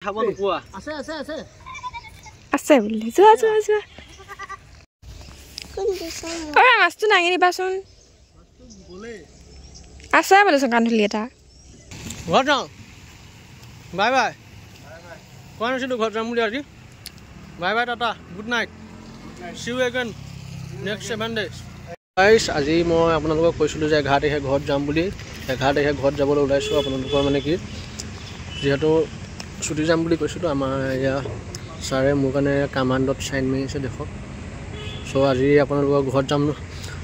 খাব নোপোৱা আছে আছে আছে আছে বুলি যোৱা যোৱা যোৱা অৰে মাছটো নাঙি দিবাচোন আছে বোলেচোন কান্ধুলি এটা ঘৰত যাওঁ বাই বাই কোৱা নাছিলোঁ ঘৰত যাম বুলি আজি bye bye tata good night see you again next 7 days গাইছ আজি মই আপোনালোকক কৈছিলোঁ যে 11 তাৰিখে ঘৰত যাম বুলি 11 তাৰিখে ঘৰত যাবলৈ ওলাইছোঁ আপোনালোকৰ মানে কি যিহেতু ছুটি যাম বুলি কৈছিলোঁ আমাৰ এয়া ছাৰে মোৰ কাৰণে কামাণ্ডত চাইন মাৰিছে দেখক চ' আজি আপোনালোকৰ ঘৰত যাম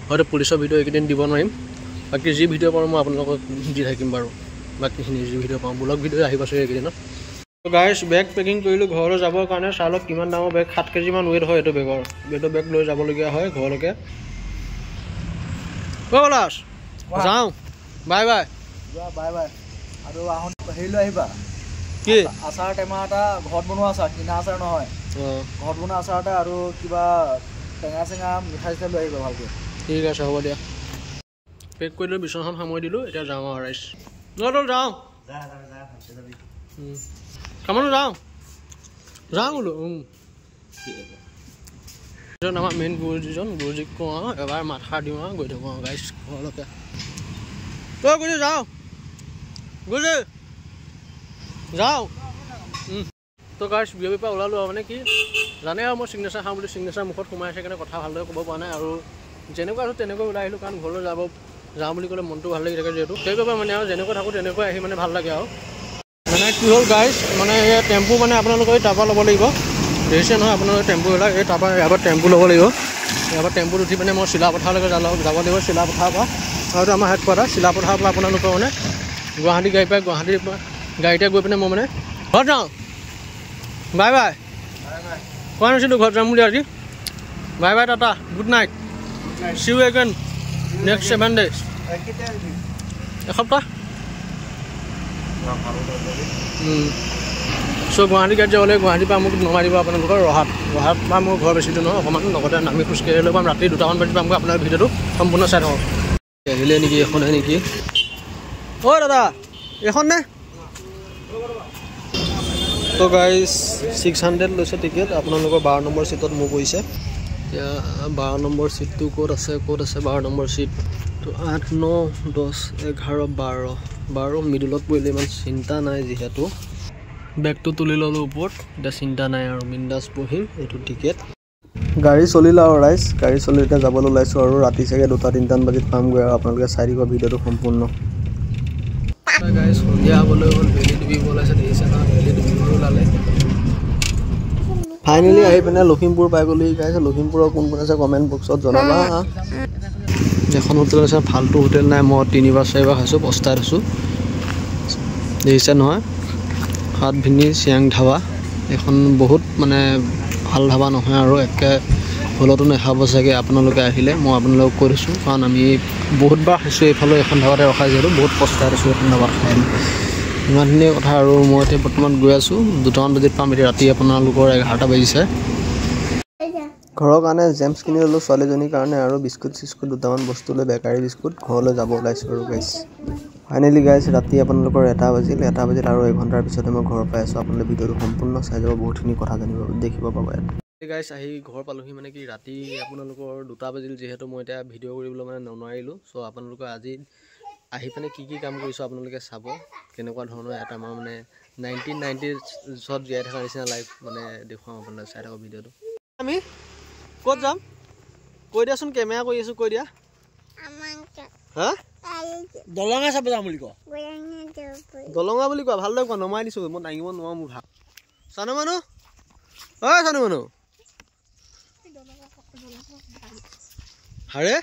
হয়তো পুলিচৰ ভিডিঅ' এইকেইদিন দিব নোৱাৰিম বাকী যি ভিডিঅ' পাৰোঁ মই আপোনালোকক দি থাকিম বাৰু বাকীখিনি যি ভিডিঅ' পাওঁ ব্লগ ভিডিঅ' আহিব চাগে এইকেইদিনত গাইছ বেগ পেকিং কৰিলোঁ ঘৰলৈ যাবৰ কাৰণে চালক কিমান ডাঙৰ বেগ 7 কেজিমান ৱেইট হয় এইটো বেগ লৈ যাবলগীয়া হয় ঘৰলৈকে পলাশ যাওঁ বাই বাই বাই বাই আৰু আহোঁ হেৰি লৈ আহিবা কি আচাৰ টেমা এটা ঘৰত বনোৱা আচাৰ কিনা আচাৰ নহয় ঘৰত বনোৱা আচাৰ এটা আৰু কিবা টেঙা চেঙা মিঠাই চিঠাই লৈ আহিবা ভালকৈ ঠিক আছে হ'ব দিয়া পেক কৰি লৈ বিচনাখন সামৰি দিলোঁ এতিয়া যাওঁ আৰু ৰাইচ যাওঁ কামলৈ যাওঁ বোলো আমাৰ মেইন গুৰুজীজন গুৰুজীক কওঁ আৰু এবাৰ মাথা দিওঁ আৰু গৈ থাকোঁ আৰু গাইছ ঘৰলৈকে গুৰুজী যাওঁ গুৰুজী যাওঁ তো গাইছ বিয়পিৰ পৰা ওলালোঁ আৰু মানে কি জানে আৰু মই চিগনেচাৰ খাওঁ বুলি চিগনেচাৰ মুখত সোমাই আছে কাৰণে কথা ভালদৰে ক'ব পৰা নাই আৰু যেনেকুৱা আছোঁ তেনেকৈ ওলাই আহিলোঁ কাৰণ ঘৰলৈ যাওঁ বুলি ক'লে মনটো ভাল লাগি থাকে যিহেতু সেইবাবে মানে আৰু যেনেকৈ থাকোঁ তেনেকৈ আহি মানে ভাল লাগে আৰু মানে কি হ'ল গাইছ মানে এই টেম্পু মানে আপোনালোকে তাৰপৰা ল'ব লাগিব দেখিছে নহয় আপোনালোকে টেম্পুবিলাক এই তাৰপৰা ইয়াৰ পৰা টেম্পু ল'ব লাগিব ইয়াৰ পৰা টেম্পুত উঠি পিনে মই চিলাপথাৰলৈকে যাব লাগিব চিলাপথাৰৰ পৰা আৰু আমাৰ হেডকোৱাৰ্টাৰ চিলাপথাৰৰ পৰা আপোনালোকৰ মানে গুৱাহাটী গাড়ী পাই গুৱাহাটীৰ পৰা গাড়ীতে গৈ পিনে মই মানে ঘৰত যাওঁ বাই বাই কোৱা নাছিলোঁ ঘৰত যাম বুলি আজি bye bye tata good night see you again next 7 days এসপ্তাহ চ' গুৱাহাটী গাড়ীত যাবলৈ গুৱাহাটীৰ পৰা মোক নমাই দিব আপোনালোকৰ ৰহাত পৰা মোৰ ঘৰ বেছি দূৰ নহয় অকণমান লগতে নামি খোজকাঢ়ি লৈ পাম ৰাতি 2টামান বাজি পামগৈ আপোনাৰ ভিডিঅ'টো সম্পূৰ্ণ চাই থাকক আহিলে নেকি এখনে নেকি অ' দাদা এখন নে তো গাইজ 600 লৈছে টিকেট আপোনালোকৰ 12 নম্বৰ ছিটত মোক কৈছে এতিয়া 12 নম্বৰ ছিটটো ক'ত আছে 12 নম্বৰ ছিট তো 8 9 10 11 12 মিডলত পৰিলে ইমান চিন্তা নাই যিহেতু বেগটো তুলি ল'লোঁ ওপৰত এতিয়া চিন্তা নাই আৰু বিন্দাছ বহিম এইটো টিকেট গাড়ী চলিলে আৰু ৰাইজ গাড়ী চলি এতিয়া যাবলৈ ওলাইছোঁ আৰু ৰাতি চাগে 2-3টামান বাজিত পামগৈ আৰু আপোনালোকে চাই দিব ভিডিঅ'টো সম্পূৰ্ণ গাড়ী সন্ধিয়া হ'বলৈ হ'ল বেলি ডুবিব ওলাইছে দেখিছে নহয় বেলি ডুবিবলৈ ওলালে ফাইনেলি আহি পিনে লখিমপুৰ পাই গ'লি গাইছে লখিমপুৰৰ কোন কোন আছে কমেণ্ট বক্সত জনাবা এখন হোটেল আছে ফাল্টু হোটেল নাই মই 3-4 খাইছোঁ পস্তাই থৈছোঁ দেখিছে নহয় হাত ভিনি চিয়াং ধাবা এখন বহুত মানে ভাল ধাবা নহয় আৰু একে ভুলতো নাখাব চাগে আপোনালোকে আহিলে মই আপোনালোকক কৈ দিছোঁ কাৰণ আমি বহুতবাৰ খাইছোঁ এইফালে এখন ধাবাতে ৰখাই যিহেতু বহুত পস্তাই থৈছোঁ এখন ধাবাত খাই ইমানখিনিয়ে কথা আৰু মই এতিয়া বৰ্তমান গৈ আছোঁ 2টামান বাজিত পাম এতিয়া ৰাতি আপোনালোকৰ 11টা বাজিছে ঘৰৰ কাৰণে জেমছ কিনি ল'লোঁ ছোৱালীজনীৰ কাৰণে আৰু বিস্কুট চিস্কুট 2টামান বস্তু লৈ বেকাৰী বিস্কুট ঘৰলৈ যাব ওলাইছোঁ আৰু গাইছ ফাইনেলি গাইছ ৰাতি আপোনালোকৰ 1 বাজিল আৰু 1 ঘণ্টাৰ পিছতে মই ঘৰৰ পাই আছোঁ আপোনালোকে ভিডিঅ'টো সম্পূৰ্ণ চাই যাব বহুতখিনি কথা দেখিব পাব ইয়াত গাইছ আহি ঘৰ পালোহি মানে কি ৰাতি আপোনালোকৰ 2টা বাজিল যিহেতু মই এতিয়া ভিডিঅ' কৰিবলৈ মানে নোৱাৰিলোঁ চ' আপোনালোকৰ আজি আহি পিনে কি কাম কৰিছোঁ আপোনালোকে চাব কেনেকুৱা ধৰণৰ এটা মই মানে 1990s জীয়াই থকাৰ নিচিনা লাইফ মানে দেখুৱাম আপোনালোকে চাই থাকক ভিডিঅ'টো আমি ক'ত যাম কৈ দিয়াচোন কেমেৰা কৰি আছোঁ কৈ দিয়া হা দলঙা চাব যাম বুলি কোৱা দলঙা বুলি কোৱা ভালদৰে কোৱা নমাই দিছোঁ মই দাঙিব নোৱাৰোঁ মোৰ ভাগ চানো মানুহ চানো মানুহ হাৰে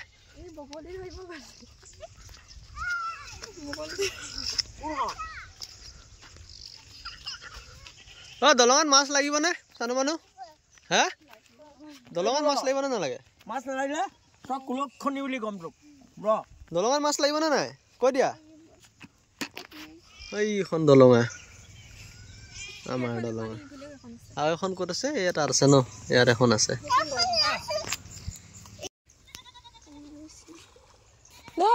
দলঙত মাছ লাগিবনে চানো মানুহ হা দলঙত মাছ লাগিবনে নালাগে মাছ নালাগিলে তই কুলক্ষণি বুলি ক'ম তোক দলঙত মাছ লাগিবনে নাই কৈ দিয়া এইখন দলঙা আমাৰ দলঙা আৰু এখন ক'ত আছে এই তাত আছে ন ইয়াত এখন আছে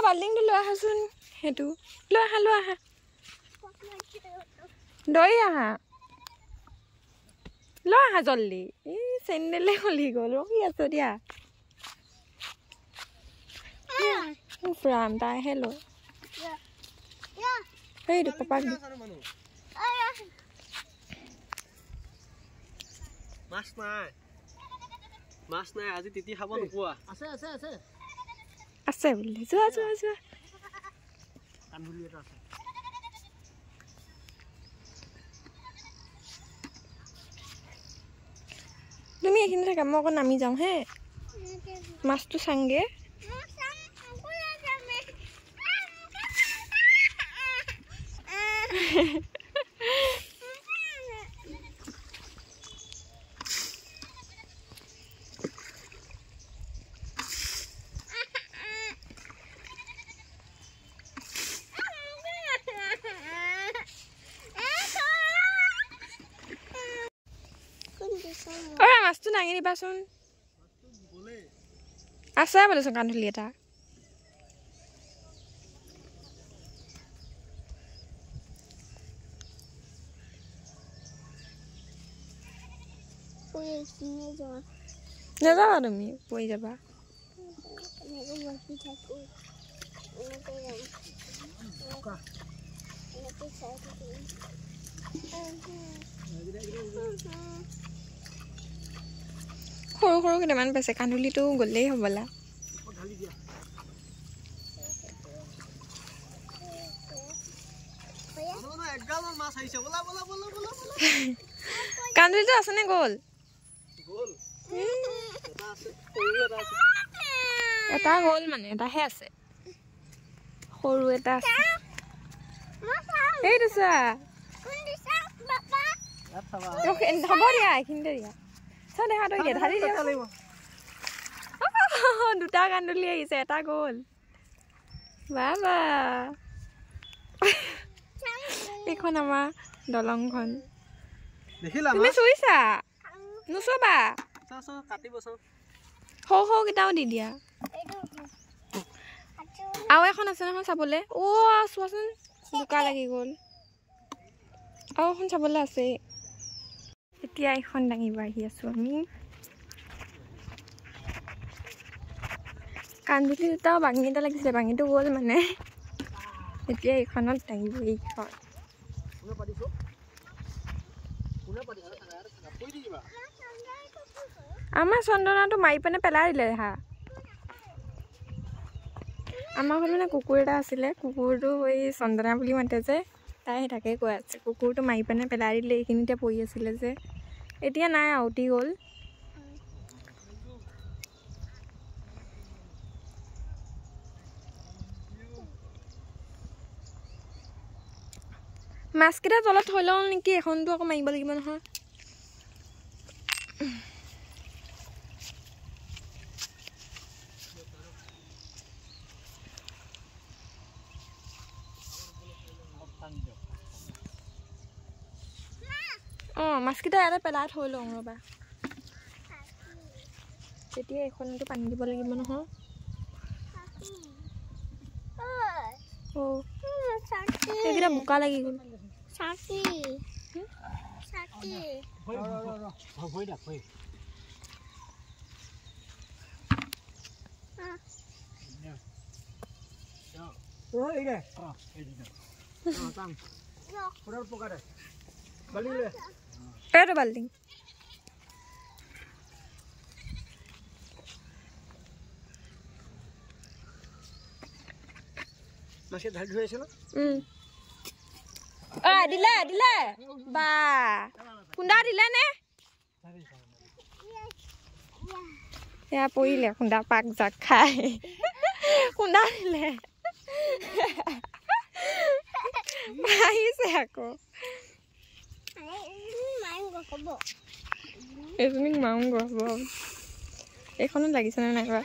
বাল্টিংটো লৈ আহাচোন সেইটো লৈ আহা দৈ আহা লৈ আহা জল্দি এই চেণ্ডেলে হলি গ'ল ৰখি আছো দিয়া ৰাম তাইহে লৈ সেইটো পাপাক মাছ নাই আজি তিতি খাব নোপোৱা আছে বুলি যোৱা যোৱা যোৱা কান্ধুলি এটা আছে তুমি এইখিনি থাকা মই অকণ নামি যাওঁ হে মাছটো চাংগে অৰে মাছটো দাঙি দিবাচোন আছে বোলেচোন কান্ধুলি এটা নাযাবা তুমি পৰি যাবা সৰু সৰু কেইটামান পাইছে কান্ধুলিটো গ'লেই হ'বলা কান্ধুলিটো আছেনে গ'ল এটা গ'ল মানে এটাহে আছে সৰু এটা আছে এইটো চোৱা হ'ব দিয়া এইখিনিতে দিয়া চোৱা দেখা তই দিয়া ঢালি দিয়া দুটা কান্ধুলি আহিছে এটা গ'ল বাবা এইখন আমাৰ দলংখন তুমি চুইছা নোচোৱা সৰু সৰু কেইটাও দি দিয়া আৰু এখন আছে নহয় চাবলৈ চোৱাচোন বোকা লাগি গ'ল আৰু এখন চাবলৈ আছে এতিয়া এইখন দাঙিব আহি আছো আমি কান্ধুলি দুটাও বাঙি এটা লাগিছিলে বাঙিটো গ'ল মানে এতিয়া এইখনত দাঙিব এইখন আমাৰ চন্দনাটো মাৰি পিনে পেলাই দিলে হা আমাৰ ঘৰত মানে কুকুৰ এটা আছিলে কুকুৰটো এই চন্দনা বুলি মাতে যে তাই তাকে কৈ আছে কুকুৰটো মাৰি পিনে পেলাই দিলে এইখিনিতে পৰি আছিলে যে এতিয়া নাই আউটি গ'ল মাছকেইটা তলত থৈ লওঁ নেকি এখনটো আকৌ মাৰিব লাগিব নহয় মাছকেইটা ইয়াতে পেলাই থৈ লওঁ ৰ'বা তেতিয়া এইখনতো পানী দিব লাগিব নহয় এইকেইটা বোকা লাগি গ'ল এইটো বাল্টিং দিলে দিলে বা খুন্দা দিলে নে এয়া পৰিলে খুন্দা পাক জাক খাই খুন্দা দিলে আহিছে আকৌ এজনীক মাংগ হ'ব এইখনত লাগিছেনে নাই বা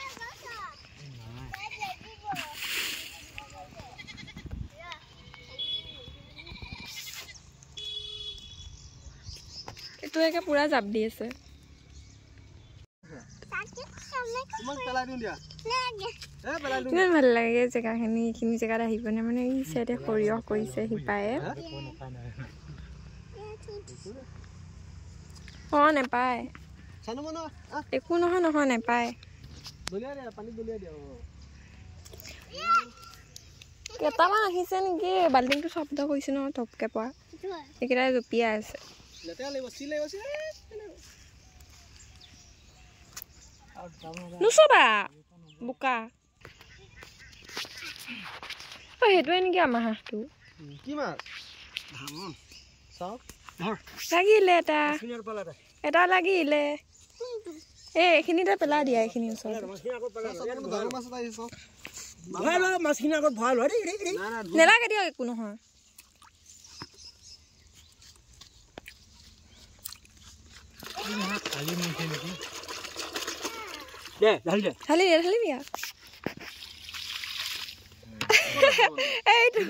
এইটো একে পুৰা জাপ দি আছে ইমান ভাল লাগে জেগাখিনি এইখিনি জেগাত আহি পিনে মানে এই চাইডে সৰিয়হ কৰিছে সিপাৰে অঁ নেপায় চানু মানুহ একো নহয় নহয় নেপায় দলিয়াই দিয়া পানীত দলিয়াই দিয়া কেইটামান আহিছে নেকি বাল্টিংটো শব্দ কৰিছে নহয় টপকে পৰা এইকেইটাই জঁপিয়াই আছে লেতেৰা লাগিব চি লাগিব চি নুচুবা বোকা অঁ সেইটোৱে নেকি আমাৰ হাঁহটো কি মাছ চাওক লাগিলে এটা লাগিলে এইখিনিতে পেলাই দিয়া এইখিনি ওচৰত নেলাগে দিয়ক একো নহয় ঢালি দিয়া এইটো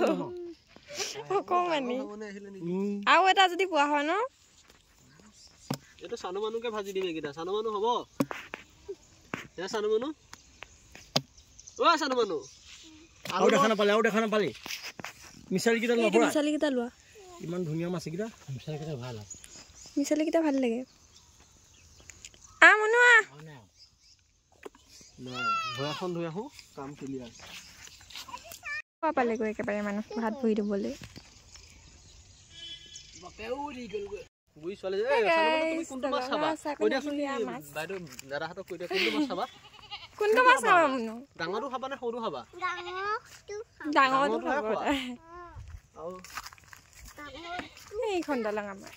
অকমানি আৰু এটা যদি পোৱা হয় ন এইটো চানু মানুহকে ভাজি দিম এইকেইটা চানু মানুহ হ'ব এয়া চানু মানুহ অ' চানু মানুহ আৰু দেখা নাপালি মিছালিকেইটা মিছালিকেইটা লোৱা ইমান ধুনীয়া মাছ এইকেইটা মিছালিকেইটা ভাল মিছালিকেইটা ভাল লাগে মনোৱা ভৈয়াখন ধুই আহোঁ কাম ক্লিয়াৰ পালেগৈ একেবাৰে মানুহ ভাত বহি দিবলৈ বুঢ়ী ছোৱালী তুমি কোনটো মাছ খাবা কৈ দিয়াচোন বাইদেউ দাদাহঁতক কৈ দিয়া কোনটো মাছ খাবা কোনটো মাছ খাবা মুনু ডাঙৰটো খাবা নে সৰু খাবা ডাঙৰটো খাব আৰু এইখন দলং আমাৰ